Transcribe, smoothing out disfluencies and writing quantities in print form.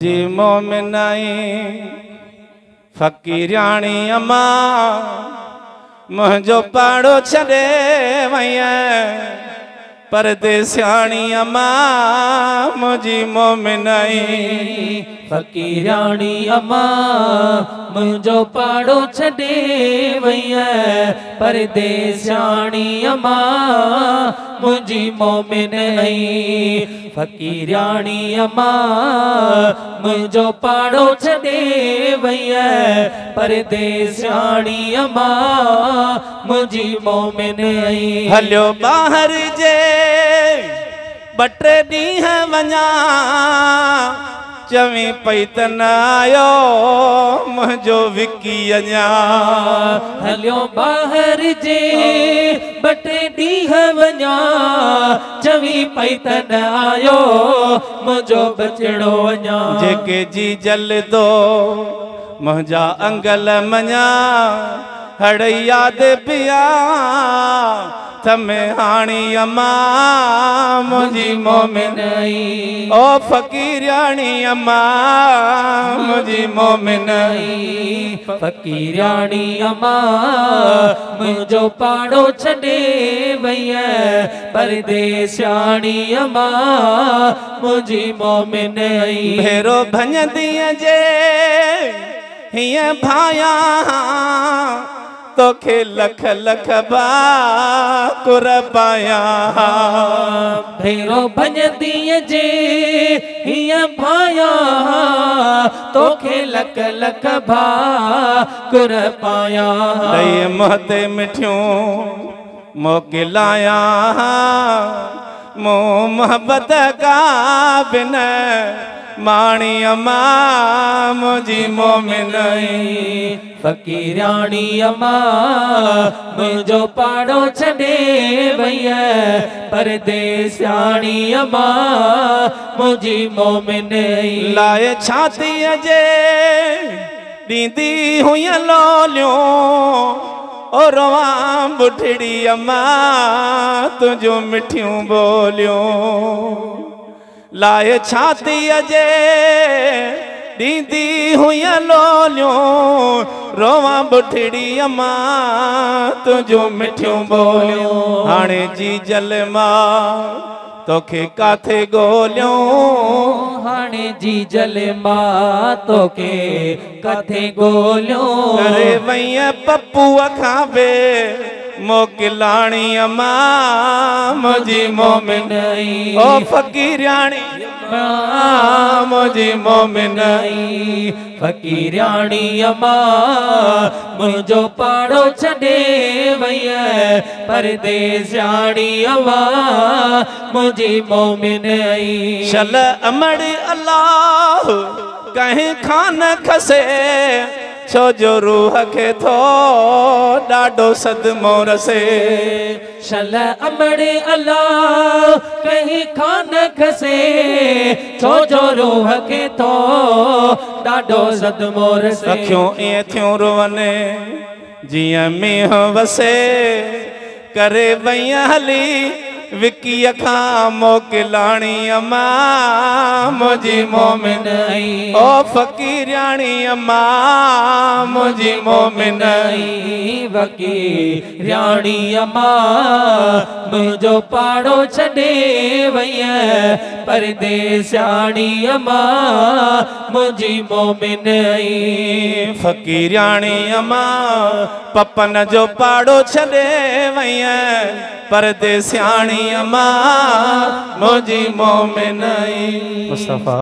जी मोमिनाई फ़कीराणी अम्मा मुझो पाड़ो छड़े वैया परदेसियाणी अम्मा मुझी मोमिनाई फ़कीराणी अम्मा मुझो पाड़ो छड़े वैया परदेसियाणी अम्मा मुझी मोमिनाई फ़कीराणी अम्मा मुझो पाड़ो छड़े वैया परदेसियाणी अम्मा मुझी मोमिनाई हलियो बाहर जे बटे ॾींह वञा चवी पई त न आयो मुझो विकी अञा हलियो बाहर जे बटे ॾींह वञा चवी पई त न आयो मुझो बचड़ो अञा जेके जी जलदो मुझा अंगल मञा हड़ याद पिया थमे हाणी अम्मा मुझी मोमिनाई ओ फ़कीराणी अम्मा मुझी मोमिनाई फ़कीराणी अम्मा मुझो पाड़ो छड़े वैया परदेसियाणी अम्मा मुझी मोमिनाई भेरो भञदीअ जे हिय भाया तोखे लख लख बाकुर पाया भेरो भञदीअ जे हिय भाया तोखे लख लख बाकुर पाया ॾई मोहते मिठियूं मोकिलाया मूं मोहब्बत का बिन माणी अम्मा मुझी मोमिनाई फ़कीराणी अम्मा मुझो पाड़ो छड़े वैया परदेसियाणी अम्मा मुझी मोमिनाई लाए छातीअ जे ॾींदी हुई लोलियो ओ रोवां बुढ़ड़ी अम्मा तुझो मिठियूं बोलियो लाए छातीअ जे ॾींदी हुई लोलियो रोवां बुढ़ड़ी अम्मा तुझो मिठियूं बोलियो हाणे जी जल मां तोखे काथे ॻोल्हियो हाणे जी जल मां तोखे काथे ॻोल्हियो करे वईअ पप्पूअ खां बे मोकिलाणी अम्मा मुझी मोमिनाई ओ फ़कीराणी अम्मा मुझी मोमिनाई फ़कीराणी अम्मा मुझो पाड़ो छड़े वैया परदेसियाणी अम्मा मुझी मोमिनाई शल अमड़ अल्लाह कहीं खान खसे छो जो रूह के थो ॾाढो सदमो रसे शल अमड़ अल्लाह कहीं खान खसे छो जो रूह के थो ॾाढो सदमो रसे अखियूं ईअं थियूं रोवनि जीअं मींहुं वसे करे वईअ हली विकीअ खां मोकिलाणी अम्मा मुझी मोमिनाई ओ फ़कीराणी अम्मा मुझी मोमिनाई फ़कीराणी अम्मा मुझो पाड़ो छड़े वैया परदेसियाणी अम्मा मुझी मोमिनाई फ़कीराणी अम्मा पपन जो पाड़ो छड़े वैया परदेसियाणी अम्मा मुझी मोमिनाई मुस्तफ़ा।